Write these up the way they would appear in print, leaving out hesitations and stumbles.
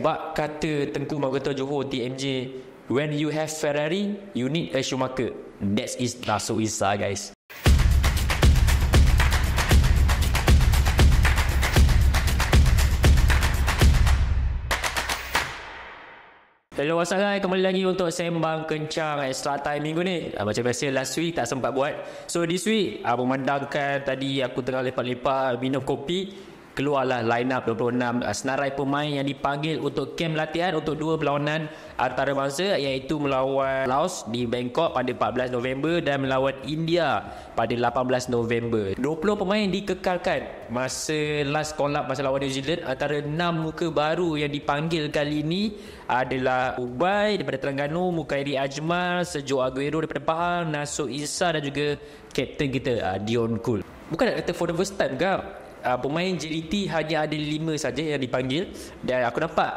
Sebab kata Tengku Mahkota Johor TMJ, when you have Ferrari, you need a Schumacher. That is Naso Isa, guys. Hello, assalamualaikum. Kembali lagi untuk Sembang Kencang Extra Time minggu ni. Macam biasa last week tak sempat buat. So this week memandangkan tadi aku tengah lepak-lepak minum kopi, keluarlah line up 26 senarai pemain yang dipanggil untuk kem latihan untuk dua perlawanan antarabangsa, iaitu melawan Laos di Bangkok pada 14 November dan melawan India pada 18 November. 20 pemain dikekalkan masa last call up masa lawan New Zealand. Antara 6 muka baru yang dipanggil kali ini adalah Ubay daripada Terengganu, Mukairi Ajmal, Sergio Aguero daripada Pahang, Naso Isa dan juga kapten kita Dion Kul. Bukan nak kata for the first time ke, pemain JDT hanya ada 5 saja yang dipanggil, dan aku nampak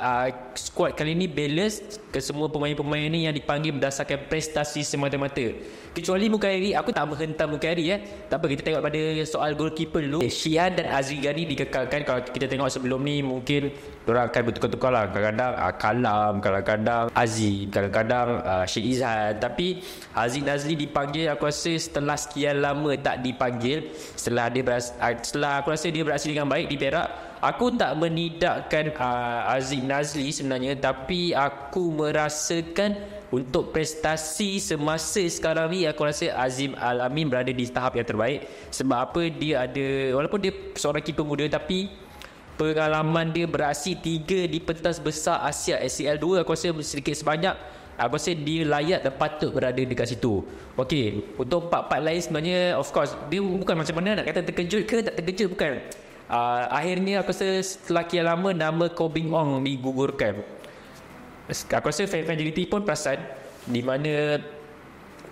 squad kali ni balance. Kesemua pemain-pemain ni yang dipanggil berdasarkan prestasi semata-mata, kecuali Mukairi. Aku tak menghentam Mukairi tak apa, kita tengok pada soal goalkeeper dulu. Shihan dan Azri Ghani dikekalkan. Kalau kita tengok sebelum ni mungkin diorang akan bertukar-tukar lah, kadang-kadang Kalam, kadang-kadang Aziz, kadang-kadang Syed Izhan. Tapi Aziz Nazli dipanggil, aku rasa setelah sekian lama tak dipanggil, setelah aku rasa dia beraksi dengan baik di Perak. Aku tak menidakkan Aziz Nazli sebenarnya, tapi aku merasakan untuk prestasi semasa sekarang ni, aku rasa Azim Al-Amin berada di tahap yang terbaik. Sebab apa? Dia ada, walaupun dia seorang keeper muda, tapi pengalaman dia beraksi 3 di pentas besar Asia ACL 2, aku rasa sedikit sebanyak. Aku rasa dia layak dan patut berada dekat situ. Okey, untuk part-part lain sebenarnya, of course, dia bukan macam mana nak kata terkejut ke tak terkejut, bukan. Akhirnya aku rasa setelah kian lama nama Kobing Ong digugurkan. Aku rasa fan-fan JDT pun perasan di mana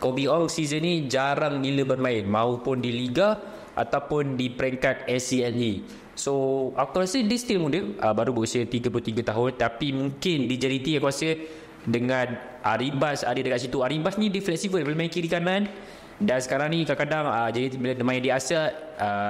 Kobing Ong season ni jarang gila bermain, maupun di Liga ataupun di peringkat ACLE. So aku rasa dia still muda, baru berusia 33 tahun. Tapi mungkin di JDT aku rasa dengan Aribas ada dekat situ. Aribas ni dia fleksibel, boleh main kiri kanan. Dan sekarang ni kadang-kadang jadi bila dia main di Asia,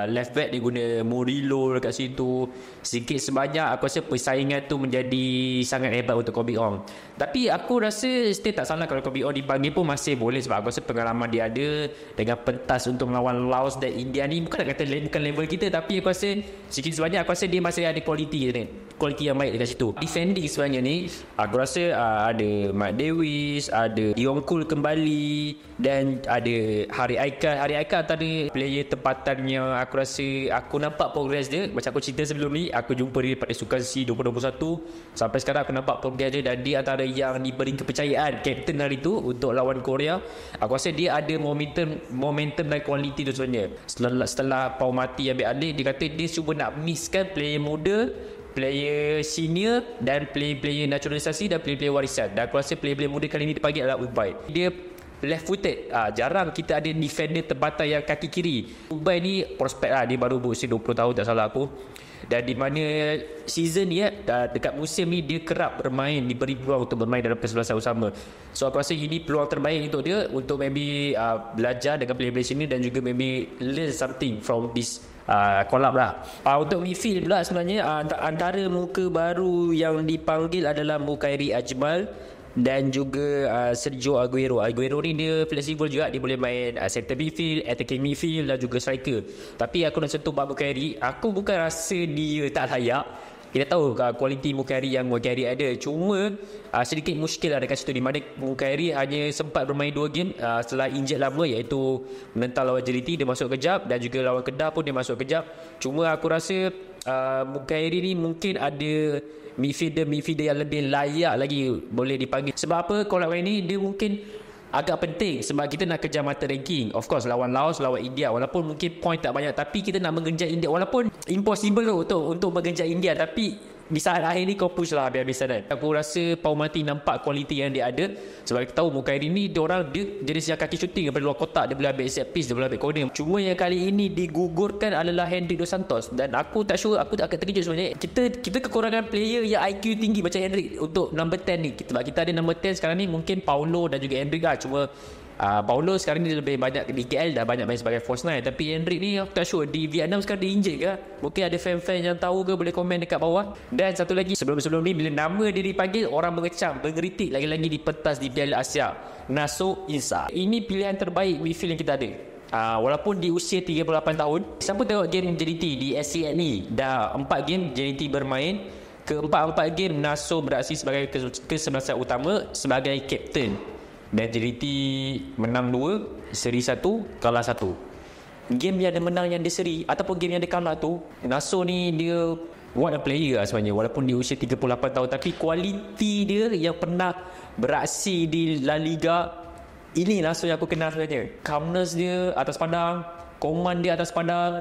left back dia guna Murillo dekat situ. Sikit sebanyak aku rasa persaingan tu menjadi sangat hebat untuk Kobing Ong. Tapi aku rasa still tak salah kalau Kobing Ong dipanggil pun masih boleh, sebab aku rasa pengalaman dia ada dengan pentas untuk melawan Laos dan India ni. Bukan nak kata bukan level kita, tapi aku rasa sikit sebanyak aku rasa dia masih ada kualiti yang baik dekat situ. Defending sebenarnya ni aku rasa ada Mat Dewis, ada Dion Kul kembali, dan ada Hari Aikal antara player tempatan yang aku rasa aku nampak progress dia. Macam aku cerita sebelum ni, aku jumpa dia pada Sukan C 2021, sampai sekarang aku nampak progress dia, dan dia antara yang diberi kepercayaan kapten hari tu untuk lawan Korea. Aku rasa dia ada momentum dan kualiti tu sebenarnya. Setelah Pau Mati ambil alih, dia kata dia cuba nak mixkan player muda, player senior, dan player naturalisasi dan player warisan. Dan aku rasa player muda kali ni dipanggil adalah Ubay. Dia left footed, jarang kita ada defender terbatas yang kaki kiri. Ubay ni prospek lah, dia baru berusia 20 tahun tak salah aku. Dan di mana season ni dekat musim ni dia kerap bermain, diberi peluang untuk bermain dalam kesebelasan utama. So aku rasa ini peluang terbaik untuk dia, untuk maybe belajar dengan player sini, dan juga maybe learn something from this collab lah. Untuk midfield pula sebenarnya, antara muka baru yang dipanggil adalah Mukairi Ajmal dan juga Sergio Aguero. Aguero ni dia fleksibel juga, dia boleh main center midfield, attacking midfield dan juga striker. Tapi aku nak sentuh Pak Mukairi, aku bukan rasa dia tak layak. Kita tahu kualiti Mukairi yang Mukairi ada, cuma sedikit muskil lah dekat situ, di mana Mukairi hanya sempat bermain 2 game setelah injet lama, iaitu menentang lawan JDT dia masuk kejap, dan juga lawan Kedah pun dia masuk kejap. Cuma aku rasa Mukairi ni mungkin ada midfielder yang lebih layak lagi boleh dipanggil. Sebab apa? Collab ini dia mungkin agak penting, sebab kita nak kejar mata ranking. Of course lawan Laos, lawan India, walaupun mungkin point tak banyak, tapi kita nak mengejar India. Walaupun impossible untuk mengejar India, tapi di saat akhir ni kau push lah habis-habisan kan. Aku rasa Pau Mati nampak kualiti yang dia ada. Sebab kita tahu Mukairi ni dia jenis yang kaki shooting daripada luar kotak, dia boleh ambil set piece, dia boleh ambil corner. Cuma yang kali ini digugurkan adalah Hendrik Dos Santos, dan aku tak sure, aku agak terkejut sebenarnya. Kita kekurangan player yang IQ tinggi macam Hendrik untuk number 10 ni. Sebab kita ada number 10 sekarang ni mungkin Paulo dan juga Hendrik lah. Cuma Paulo sekarang ni lebih banyak di KL, dah banyak main sebagai false nine. Tapi Endrick ni aku tak sure di Vietnam sekarang dia injured ke. Mungkin ada fan-fan yang tahu ke, boleh komen dekat bawah. Dan satu lagi, sebelum ni bila nama dia dipanggil, orang mengecam, mengeritik lagi-lagi di pentas di Piala Asia, Naso Insa. Ini pilihan terbaik midfield yang kita ada. Walaupun di usia 38 tahun. Siapa tengok game JDT di SCL ni, dah 4 game JDT bermain. Keempat-empat game Naso beraksi sebagai kesebelasan utama sebagai kapten. Dan JDT menang 2, seri 1, kalah 1. Game yang dia menang, yang dia seri ataupun game yang dia kalah tu, Naso ni dia what a player lah sebenarnya. Walaupun dia usia 38 tahun, tapi kualiti dia yang pernah beraksi di La Liga, ini Naso yang aku kenal sebenarnya. Calmness dia atas padang, command dia atas padang,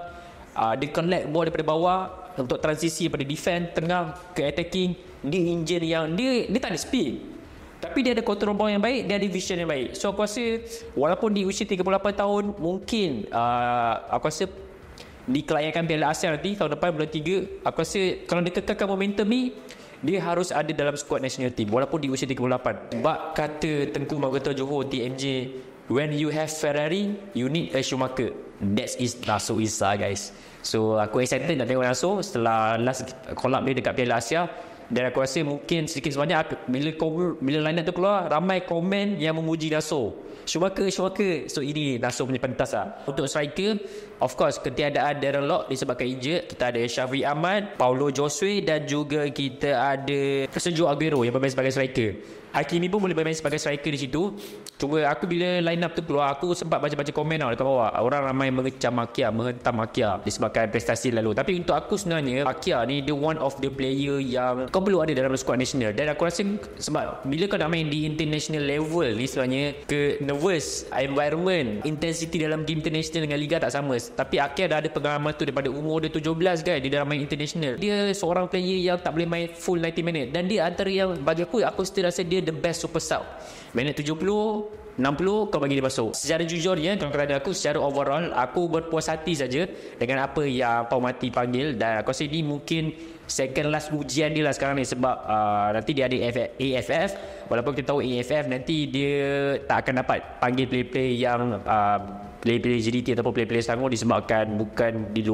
dia collect ball daripada bawah untuk transisi daripada defend, tengah ke attacking. Dia engine yang dia tak ada speed, tapi dia ada control ball yang baik, dia ada vision yang baik. So aku rasa walaupun di usia 38 tahun, mungkin aku rasa di kelayakan Piala Asia nanti tahun depan bulan 3, aku rasa kalau dia kekalkan momentum ni, dia harus ada dalam skuad national team walaupun di usia 38. Sebab kata Tengku Magetan Johor TMJ, when you have Ferrari, you need a Schumacher. That is Naso Insa, guys. So aku excited nak tengok Naso setelah last collab dia dekat Piala Asia. Dan aku rasa mungkin sedikit sebanyak bila line up tu keluar, ramai komen yang memuji Naso. Schumacher. So ini Naso punya pentas lah. Untuk striker, of course ketiadaan Darren Lock disebabkan injured. Kita ada Shafiq Ahmad, Paulo Josue, dan juga kita ada Sergio Aguero yang bermain sebagai striker. Hakimi pun boleh bermain sebagai striker di situ. Cuma aku bila line up tu keluar, aku sempat baca-baca komen dekat bawah. Orang ramai mengecam Makia, menghentam Makia disebabkan prestasi lalu. Tapi untuk aku sebenarnya, Makia ni dia one of the player yang kau perlu ada dalam squad national. Dan aku rasa sebab bila kau nak main di international level ni, sebenarnya ke nervous environment, intensity dalam game international dengan Liga tak sama. Tapi Akia dah ada pengalaman tu daripada umur dia 17 kan. Dia dah main international. Dia seorang player yang tak boleh main full 90 minit. Dan dia antara yang bagi aku still rasa dia the best super sub. Minit 70, 60 kau bagi dia masuk. Secara jujurnya, kalau kata aku secara overall, aku berpuas hati saja dengan apa yang Pau Mati panggil. Dan aku rasa ini mungkin second last ujian dia lah sekarang ni. Sebab nanti dia ada AFF. Walaupun kita tahu AFF nanti dia tak akan dapat panggil play-play yang play-play JDT ataupun play-play Selangor disebabkan bukan di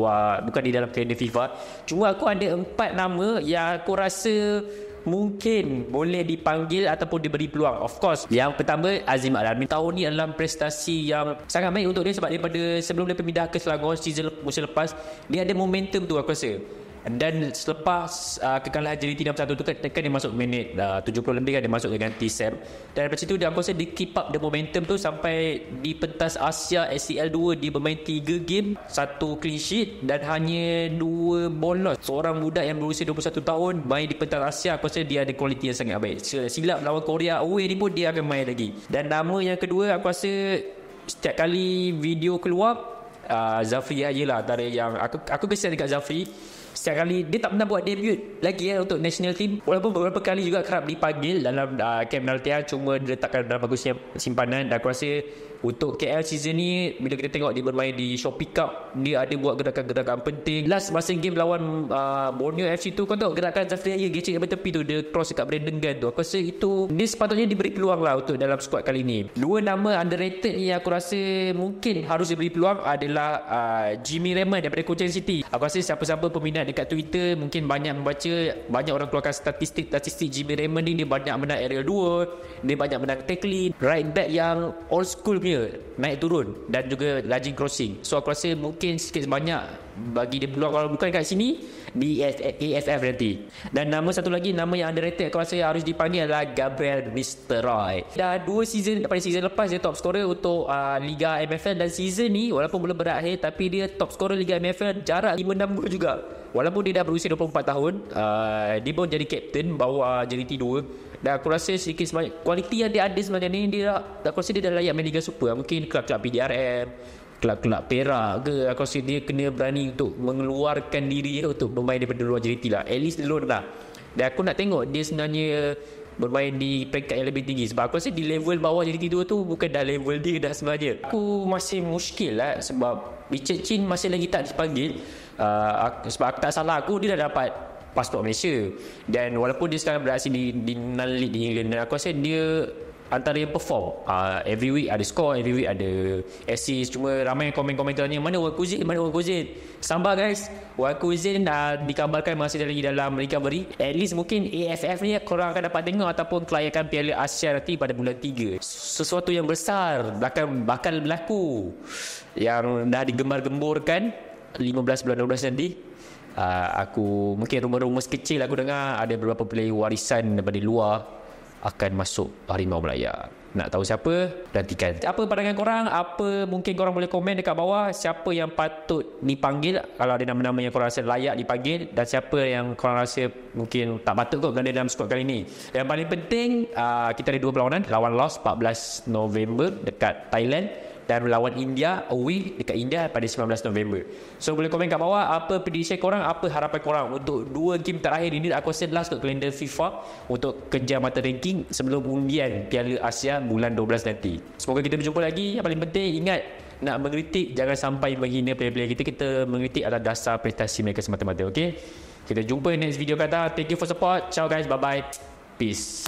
dalam kalender FIFA. Cuma aku ada 4 nama yang aku rasa mungkin boleh dipanggil ataupun diberi peluang. Of course, yang pertama Azim Al-Amin. Tahun ni adalah prestasi yang sangat baik untuk dia sebab daripada sebelum dia pindah ke Selangor musim lepas, dia ada momentum tu aku rasa. Dan selepas kekalahan JDT 6-1 tu kan dia masuk minit 70 lebih kan, dia masuk dengan T-Sam. Dan daripada situ dia aku rasa dia keep up the momentum tu sampai di pentas Asia SCL 2 dia bermain 3 game, 1 clean sheet dan hanya 2 bolos. Seorang budak yang berusia 21 tahun main di pentas Asia, aku rasa dia ada kualiti yang sangat baik. Silap lawan Korea away ni pun dia akan main lagi. Dan nama yang kedua aku rasa setiap kali video keluar, Zafri aja lah antara yang aku kesian dekat Zafri. Setiap kali dia tak pernah buat debut lagi untuk national team, walaupun beberapa kali juga kerap dipanggil dalam camp Naltia, cuma diletakkan dalam bagusnya simpanan. Dan aku rasa untuk KL season ni, bila kita tengok dia bermain di Shopee Cup, dia ada buat gerakan-gerakan penting. Last masa game lawan Borneo FC tu, kau tahu gerakan Zafri Ayer gecek daripada tepi tu, dia cross dekat Brandon Gunn tu. Aku rasa itu dia sepatutnya diberi peluang lah untuk dalam squad kali ni. 2 nama underrated yang aku rasa mungkin harus diberi peluang adalah Jimmy Raymond daripada Cochin City. Aku rasa siapa-siapa peminat dekat Twitter mungkin banyak membaca, banyak orang keluarkan statistik Jimmy Raymond ni. Dia banyak menang aerial 2, dia banyak menang tackling, right back yang old school punya, naik turun dan juga lajing crossing. So aku rasa mungkin sikit sebanyak bagi dia peluang, kalau bukan kat sini di AFF nanti. Dan nama satu lagi, nama yang underrated aku rasa harus dipanggil adalah Gabriel Mistroy. Dah 2 season, daripada season lepas dia top scorer untuk Liga MFL, dan season ni walaupun belum berakhir tapi dia top scorer Liga MFL jarak 5-6 gol juga. Walaupun dia dah berusia 24 tahun, dia pun jadi kapten bawa JDT 2. Dan aku rasa sedikit sebanyak kualiti yang dia ada sebenarnya ni, aku rasa dia dah layak main Liga Super. Mungkin kelab-kelab PDRM, kelab-kelab Perak ke, aku rasa dia kena berani untuk mengeluarkan diri dia untuk bermain daripada luar JDT lah. At least alone lah. Dan aku nak tengok dia sebenarnya bermain di peringkat yang lebih tinggi. Sebab aku rasa di level bawah JDT 2 tu bukan dah level dia dah sebenarnya. Aku masih muskil lah sebab Richard Chin masih lagi tak dipanggil. Sebab aku tak salah aku, dia dah dapat pasport Malaysia. Dan walaupun dia sekarang beraksi di non-league di England, dan aku rasa dia antara yang perform. Every week ada score, every week ada assist. Cuma ramai komen-komentar tanya, mana Wan Kuzin, mana Wan Kuzin. Sabar guys, Wan Kuzin dikabarkan masih lagi dalam recovery. At least mungkin AFF ni korang akan dapat tengok ataupun kelayakan Piala Asia nanti pada bulan 3. Sesuatu yang besar bakal berlaku, yang dah digembar-gemburkan 15 bulan 12 nanti. Aku mungkin rumus kecil aku dengar ada beberapa player warisan daripada luar akan masuk Harimau Melaya. Nak tahu siapa? Nantikan. Apa pandangan korang? Apa mungkin korang boleh komen dekat bawah, siapa yang patut dipanggil kalau ada nama-nama yang korang rasa layak dipanggil, dan siapa yang korang rasa mungkin tak patut kot berada dalam skuad kali ni. Yang paling penting, kita ada 2 perlawanan. Lawan Laos 14 November dekat Thailand, dan melawan India away dekat India pada 19 November. So boleh komen kat bawah apa prediction korang, apa harapan korang untuk 2 game terakhir ini. Aku rasa last untuk kalender FIFA untuk kejar mata ranking sebelum undian Piala Asia bulan 12 nanti. Semoga kita berjumpa lagi. Yang paling penting, ingat, nak mengkritik jangan sampai menghina player-player kita. Kita mengkritik adalah dasar prestasi mereka semata-mata. Okay, kita jumpa next video kata. Thank you for support. Ciao guys, bye bye, peace.